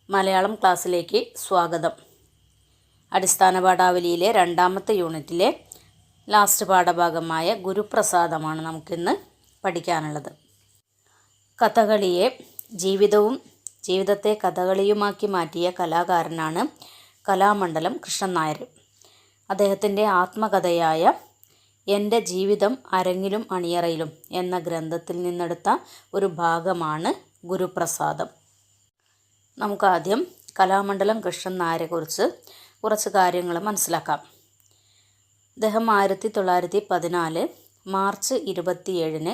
മലയാളം ക്ലാസ്സിലേക്ക് സ്വാഗതം. അടിസ്ഥാന പാഠാവലിയിലെ രണ്ടാമത്തെ യൂണിറ്റിലെ ലാസ്റ്റ് പാഠഭാഗമായ ഗുരുപ്രസാദമാണ് നമുക്കിന്ന് പഠിക്കാനുള്ളത്. കഥകളിയെ ജീവിതത്തെ കഥകളിയുമാക്കി മാറ്റിയ കലാകാരനാണ് കലാമണ്ഡലം കൃഷ്ണൻ നായർ. അദ്ദേഹത്തിൻ്റെ ആത്മകഥയായ എൻ്റെ ജീവിതം അരങ്ങിലും അണിയറയിലും എന്ന ഗ്രന്ഥത്തിൽ നിന്നെടുത്ത ഒരു ഭാഗമാണ് ഗുരുപ്രസാദം. നമുക്കാദ്യം കലാമണ്ഡലം കൃഷ്ണൻ നായരെക്കുറിച്ച് കുറച്ച് കാര്യങ്ങൾ മനസ്സിലാക്കാം. അദ്ദേഹം 1914 മാർച്ച് 27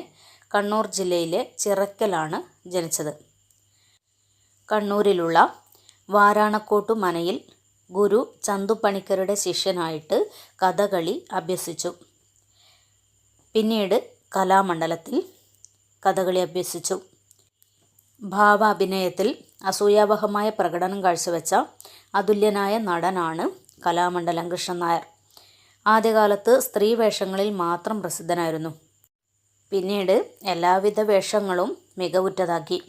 കണ്ണൂർ ജില്ലയിലെ ചിറക്കലാണ് ജനിച്ചത്. കണ്ണൂരിലുള്ള വാരാണക്കോട്ടു മനയിൽ ഗുരു ചന്തുപണിക്കരുടെ ശിഷ്യനായിട്ട് കഥകളി അഭ്യസിച്ചു. പിന്നീട് കലാമണ്ഡലത്തിൽ കഥകളി അഭ്യസിച്ചു. ഭാവാഭിനയത്തിൽ അസൂയാവഹമായ പ്രകടനം കാഴ്ചവെച്ച അതുല്യനായ നടനാണ് കലാമണ്ഡലം കൃഷ്ണൻ നായർ. ആദ്യകാലത്ത് സ്ത്രീ വേഷങ്ങളിൽ മാത്രം പ്രസിദ്ധനായിരുന്നു. പിന്നീട് എല്ലാവിധ വേഷങ്ങളും മികവുറ്റതാക്കി.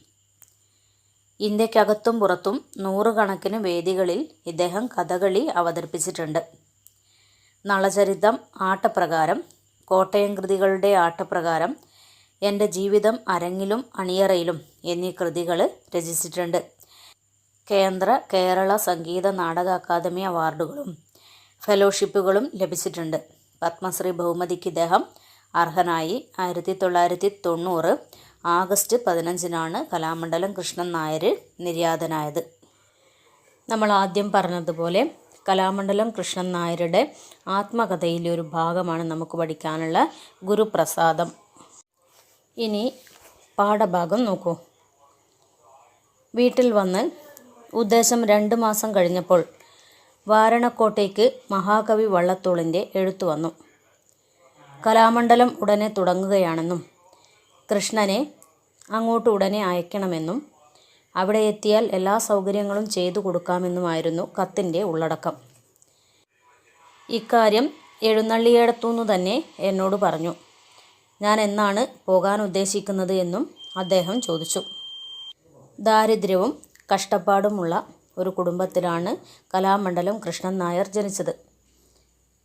ഇന്ത്യക്കകത്തും പുറത്തും നൂറുകണക്കിന് വേദികളിൽ ഇദ്ദേഹം കഥകളി അവതരിപ്പിച്ചിട്ടുണ്ട്. നളചരിതം ആട്ടപ്രകാരം, കോട്ടയം കൃതികളുടെ ആട്ടപ്രകാരം, എൻ്റെ ജീവിതം അരങ്ങിലും അണിയറയിലും എന്നീ കൃതികൾ രചിച്ചിട്ടുണ്ട്. കേരള സംഗീത നാടക അക്കാദമി അവാർഡുകളും ഫെലോഷിപ്പുകളും ലഭിച്ചിട്ടുണ്ട്. പത്മശ്രീ ബഹുമതിക്ക് ഇദ്ദേഹം അർഹനായി. 1990 ആഗസ്റ്റ് 15 കലാമണ്ഡലം കൃഷ്ണൻ നായർ നിര്യാതനായത്. നമ്മൾ ആദ്യം പറഞ്ഞതുപോലെ കലാമണ്ഡലം കൃഷ്ണൻ നായരുടെ ആത്മകഥയിലെ ഒരു ഭാഗമാണ് നമുക്ക് പഠിക്കാനുള്ള ഗുരുപ്രസാദം. ഇനി പാഠഭാഗം നോക്കൂ. വീട്ടിൽ വന്ന് ഉദ്ദേശം 2 മാസം കഴിഞ്ഞപ്പോൾ വാരണക്കോട്ടേക്ക് മഹാകവി വള്ളത്തോളിൻ്റെ എഴുത്തു വന്നു. കലാമണ്ഡലം ഉടനെ തുടങ്ങുകയാണെന്നും കൃഷ്ണനെ അങ്ങോട്ട് ഉടനെ അയക്കണമെന്നും അവിടെ എത്തിയാൽ എല്ലാ സൗകര്യങ്ങളും ചെയ്തു കൊടുക്കാമെന്നുമായിരുന്നു കത്തിൻ്റെ ഉള്ളടക്കം. ഇക്കാര്യം എഴുന്നള്ളിയിടത്തുനിന്നു തന്നെ എന്നോട് പറഞ്ഞു. ഞാൻ എന്നാണ് പോകാൻ ഉദ്ദേശിക്കുന്നത് എന്നും അദ്ദേഹം ചോദിച്ചു. ദാരിദ്ര്യവും കഷ്ടപ്പാടുമുള്ള ഒരു കുടുംബത്തിലാണ് കലാമണ്ഡലം കൃഷ്ണൻ നായർ ജനിച്ചത്.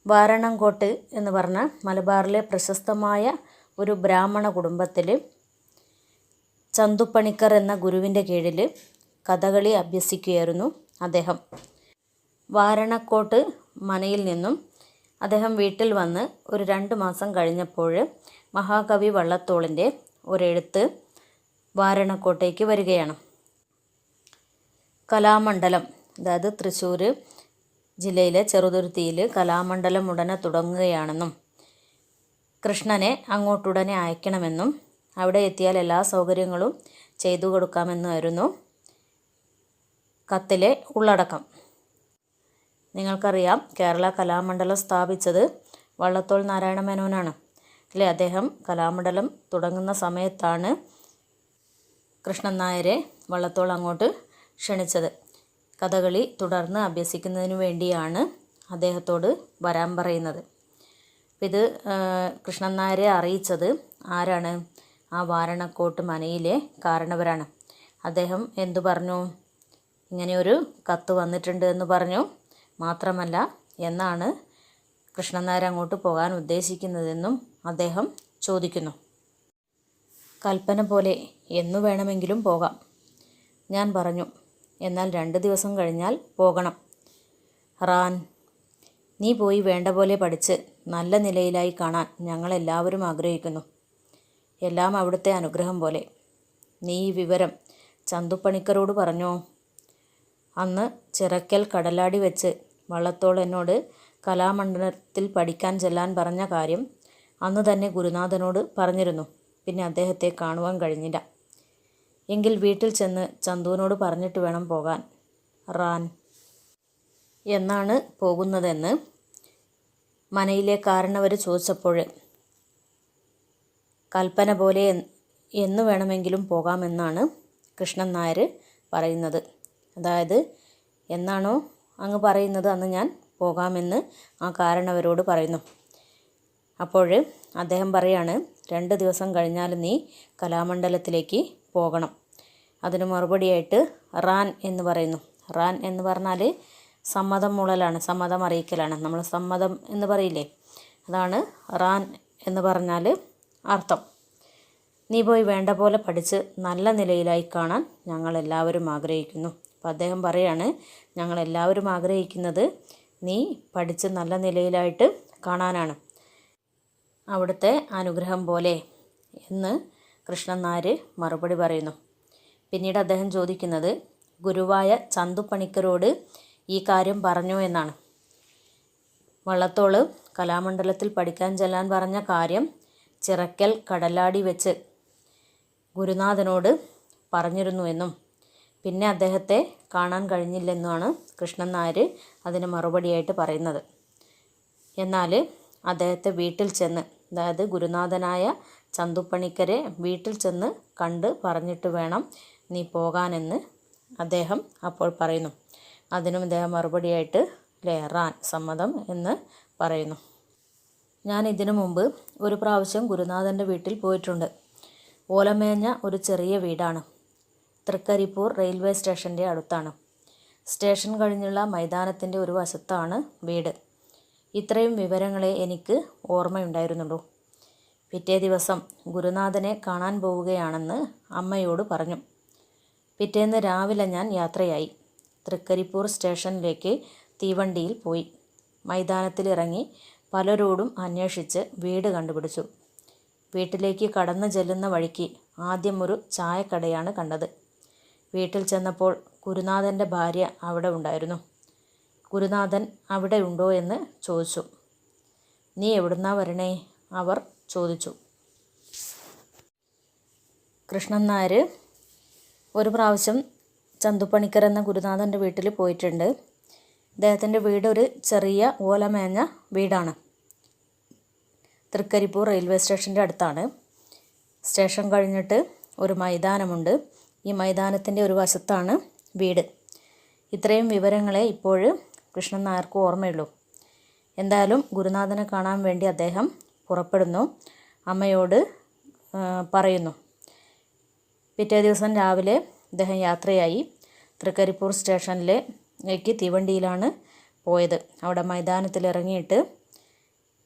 വാരണങ്കോട്ട് എന്ന് പറഞ്ഞ മലബാറിലെ പ്രശസ്തമായ ഒരു ബ്രാഹ്മണ കുടുംബത്തിൽ ചന്തുപണിക്കർ എന്ന ഗുരുവിൻ്റെ കീഴിൽ കഥകളി അഭ്യസിക്കുകയായിരുന്നു അദ്ദേഹം. വാരണക്കോട്ട് മനയിൽ നിന്നും അദ്ദേഹം വീട്ടിൽ വന്ന് ഒരു 2 മാസം കഴിഞ്ഞപ്പോൾ മഹാകവി വള്ളത്തോളിൻ്റെ ഒരെഴുത്ത് വാരണക്കോട്ടേക്ക് വരികയാണ്. കലാമണ്ഡലം, അതായത് തൃശ്ശൂർ ജില്ലയിലെ ചെറുതുരുത്തിയിൽ കലാമണ്ഡലം ഉടനെ തുടങ്ങുകയാണെന്നും കൃഷ്ണനെ അങ്ങോട്ടുടനെ അയക്കണമെന്നും അവിടെ എത്തിയാൽ എല്ലാ സൗകര്യങ്ങളും ചെയ്തു കൊടുക്കാമെന്നുമായിരുന്നു കത്തിലെ ഉള്ളടക്കം. നിങ്ങൾക്കറിയാം, കേരള കലാമണ്ഡലം സ്ഥാപിച്ചത് വള്ളത്തോൾ നാരായണ മേനോനാണ് അല്ലേ. അദ്ദേഹം കലാമണ്ഡലം തുടങ്ങുന്ന സമയത്താണ് കൃഷ്ണൻ നായരെ വള്ളത്തോൾ അങ്ങോട്ട് ക്ഷണിച്ചത്. കഥകളി തുടർന്ന് അഭ്യസിക്കുന്നതിന് വേണ്ടിയാണ് അദ്ദേഹത്തോട് വരാൻ പറയുന്നത്. ഇത് കൃഷ്ണൻ നായരെ അറിയിച്ചത് ആരാണ്? ആ വാരണക്കോട്ട് മനയിലെ കാരണവരാണ്. അദ്ദേഹം എന്തു പറഞ്ഞു? ഇങ്ങനെയൊരു കത്ത് വന്നിട്ടുണ്ട് എന്ന് പറഞ്ഞു. മാത്രമല്ല, എന്നാണ് കൃഷ്ണൻ നായർ അങ്ങോട്ട് പോകാൻ ഉദ്ദേശിക്കുന്നതെന്നും അദ്ദേഹം ചോദിക്കുന്നു. കൽപ്പന പോലെ എന്നു വേണമെങ്കിലും പോകാം. ഞാൻ പറഞ്ഞു, എന്നാൽ 2 ദിവസം കഴിഞ്ഞാൽ പോകണം. റാൻ, നീ പോയി വേണ്ട പോലെ പഠിച്ച് നല്ല നിലയിലായി കാണാൻ ഞങ്ങളെല്ലാവരും ആഗ്രഹിക്കുന്നു. എല്ലാം അവിടുത്തെ അനുഗ്രഹം പോലെ. നീ ഈ വിവരം ചന്തുപണിക്കരോട് പറഞ്ഞോ? അന്ന് ചിറക്കൽ കടലാടി വെച്ച് വള്ളത്തോൾ എന്നോട് കലാമണ്ഡലത്തിൽ പഠിക്കാൻ ചെല്ലാൻ പറഞ്ഞ കാര്യം അന്ന് തന്നെ ഗുരുനാഥനോട് പറഞ്ഞിരുന്നു. പിന്നെ അദ്ദേഹത്തെ കാണുവാൻ കഴിഞ്ഞില്ല. എങ്കിൽ വീട്ടിൽ ചെന്ന് ചന്തുവിനോട് പറഞ്ഞിട്ട് വേണം പോകാൻ. റാൻ, എന്നാണ് പോകുന്നതെന്ന് മനയിലെ കാരണവർ ചോദിച്ചപ്പോൾ കൽപ്പന പോലെ എന്ന് വേണമെങ്കിലും പോകാമെന്നാണ് കൃഷ്ണൻ നായർ പറയുന്നത്. അതായത് എന്നാണോ അങ്ങ് പറയുന്നത് അന്ന് ഞാൻ പോകാമെന്ന് ആ കാരണവരോട് പറയുന്നു. അപ്പോൾ അദ്ദേഹം പറയാണ്, 2 ദിവസം കഴിഞ്ഞാൽ നീ കലാമണ്ഡലത്തിലേക്ക് പോകണം. അതിന് മറുപടിയായിട്ട് റാൻ എന്ന് പറയുന്നു. റാൻ എന്ന് പറഞ്ഞാൽ സമ്മതം മൂളലാണ്, സമ്മതം അറിയിക്കലാണ്. നമ്മൾ സമ്മതം എന്ന് പറയില്ലേ, അതാണ് റാൻ എന്ന് പറഞ്ഞാൽ അർത്ഥം. നീ പോയി വേണ്ട പോലെ പഠിച്ച് നല്ല നിലയിലായി കാണാൻ ഞങ്ങളെല്ലാവരും ആഗ്രഹിക്കുന്നു. അപ്പോൾ അദ്ദേഹം പറയാണ്, ഞങ്ങളെല്ലാവരും ആഗ്രഹിക്കുന്നത് നീ പഠിച്ച് നല്ല നിലയിലായിട്ട് കാണാനാണ്, അവിടുത്തെ അനുഗ്രഹം പോലെ എന്ന് കൃഷ്ണൻ നായർ മറുപടി പറയുന്നു. പിന്നീട് അദ്ദേഹം ചോദിക്കുന്നത് ഗുരുവായ ചന്തുപണിക്കരോട് ഈ കാര്യം പറഞ്ഞോ എന്നാണ്. വള്ളത്തോൾ കലാമണ്ഡലത്തിൽ പഠിക്കാൻ ചെല്ലാൻ പറഞ്ഞ കാര്യം ചിറക്കൽ കടലാടി വെച്ച് ഗുരുനാഥനോട് പറഞ്ഞിരുന്നു എന്നും പിന്നെ അദ്ദേഹത്തെ കാണാൻ കഴിഞ്ഞില്ലെന്നുമാണ് കൃഷ്ണൻ നായർ അതിന് മറുപടിയായിട്ട് പറയുന്നത്. എന്നാൽ അദ്ദേഹത്തെ വീട്ടിൽ ചെന്ന്, അതായത് ഗുരുനാഥനായ ചന്തുപണിക്കരെ വീട്ടിൽ ചെന്ന് കണ്ട് പറഞ്ഞിട്ട് വേണം നീ പോകാനെന്ന് അദ്ദേഹം അപ്പോൾ പറയുന്നു. അതിനും അദ്ദേഹം മറുപടിയായിട്ട് റാൻ സമ്മതം എന്ന് പറയുന്നു. ഞാൻ ഇതിനു മുമ്പ് ഒരു പ്രാവശ്യം ഗുരുനാഥൻ്റെ വീട്ടിൽ പോയിട്ടുണ്ട്. ഓലമേഞ്ഞ ഒരു ചെറിയ വീടാണ്. തൃക്കരിപ്പൂർ റെയിൽവേ സ്റ്റേഷൻ്റെ അടുത്താണ്. സ്റ്റേഷൻ കഴിഞ്ഞുള്ള മൈതാനത്തിൻ്റെ ഒരു വശത്താണ് വീട്. ഇത്രയും വിവരങ്ങളെ എനിക്ക് ഓർമ്മയുണ്ടായിരുന്നുള്ളൂ. പിറ്റേ ദിവസം ഗുരുനാഥനെ കാണാൻ പോവുകയാണെന്ന് അമ്മയോട് പറഞ്ഞു. പിറ്റേന്ന് രാവിലെ ഞാൻ യാത്രയായി. തൃക്കരിപ്പൂർ സ്റ്റേഷനിലേക്ക് തീവണ്ടിയിൽ പോയി. മൈതാനത്തിലിറങ്ങി പലരോടും അന്വേഷിച്ച് വീട് കണ്ടുപിടിച്ചു. വീട്ടിലേക്ക് കടന്നു ചെല്ലുന്ന വഴിക്ക് ആദ്യം ഒരു ചായക്കടയാണ് കണ്ടത്. വീട്ടിൽ ചെന്നപ്പോൾ ഗുരുനാഥൻ്റെ ഭാര്യ അവിടെ ഉണ്ടായിരുന്നു. ഗുരുനാഥൻ അവിടെ ഉണ്ടോ എന്ന് ചോദിച്ചു. നീ എവിടുന്നാ വരണേ, അവർ ചോദിച്ചു. കൃഷ്ണൻ നായർ ഒരു പ്രാവശ്യം ചന്തുപണിക്കർ എന്ന ഗുരുനാഥൻ്റെ വീട്ടിൽ പോയിട്ടുണ്ട്. അദ്ദേഹത്തിൻ്റെ വീട് ഒരു ചെറിയ ഓലമേഞ്ഞ വീടാണ്. തൃക്കരിപ്പൂർ റെയിൽവേ സ്റ്റേഷൻ്റെ അടുത്താണ്. സ്റ്റേഷൻ കഴിഞ്ഞിട്ട് ഒരു മൈതാനമുണ്ട്. ഈ മൈതാനത്തിൻ്റെ ഒരു വശത്താണ് വീട്. ഇത്രയും വിവരങ്ങളെ ഇപ്പോൾ കൃഷ്ണൻ നായർക്ക് ഓർമ്മയുള്ളൂ. എന്തായാലും ഗുരുനാഥനെ കാണാൻ വേണ്ടി അദ്ദേഹം പുറപ്പെടുന്നു. അമ്മയോട് പറയുന്നു. പിറ്റേ ദിവസം രാവിലെ അദ്ദേഹം യാത്രയായി. തൃക്കരിപ്പൂർ സ്റ്റേഷനിലേക്ക് തീവണ്ടിയിലാണ് പോയത്. അവിടെ മൈതാനത്തിൽ ഇറങ്ങിയിട്ട്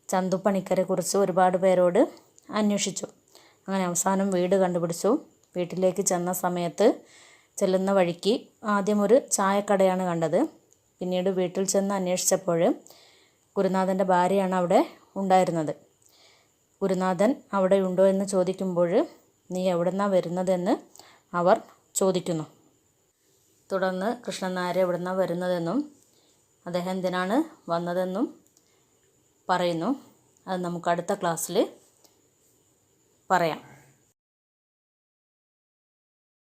ചന്തുപണിക്കരെ കുറിച്ച് ഒരുപാട് പേരോട് അന്വേഷിച്ചു. അങ്ങനെ അവസാനം വീട് കണ്ടുപിടിച്ചു. വീട്ടിലേക്ക് ചെന്ന സമയത്ത് ചെല്ലുന്ന വഴിക്ക് ആദ്യം ഒരു ചായക്കടയാണ് കണ്ടത്. പിന്നീട് വീട്ടിൽ ചെന്ന് അന്വേഷിച്ചപ്പോൾ ഗുരുനാഥൻ്റെ ഭാര്യയാണ് അവിടെ ഉണ്ടായിരുന്നത്. ഗുരുനാഥൻ അവിടെ ഉണ്ടോ എന്ന് ചോദിക്കുമ്പോൾ നീ എവിടുന്നാണ് വരുന്നതെന്ന് അവർ ചോദിക്കുന്നു. തുടർന്ന് കൃഷ്ണൻ നായർ എവിടുന്നാണ് വരുന്നതെന്നും അദ്ദേഹം എന്തിനാണ് വന്നതെന്നും പറയുന്നു. അത് നമുക്ക് അടുത്ത ക്ലാസ്സിൽ പറയാം.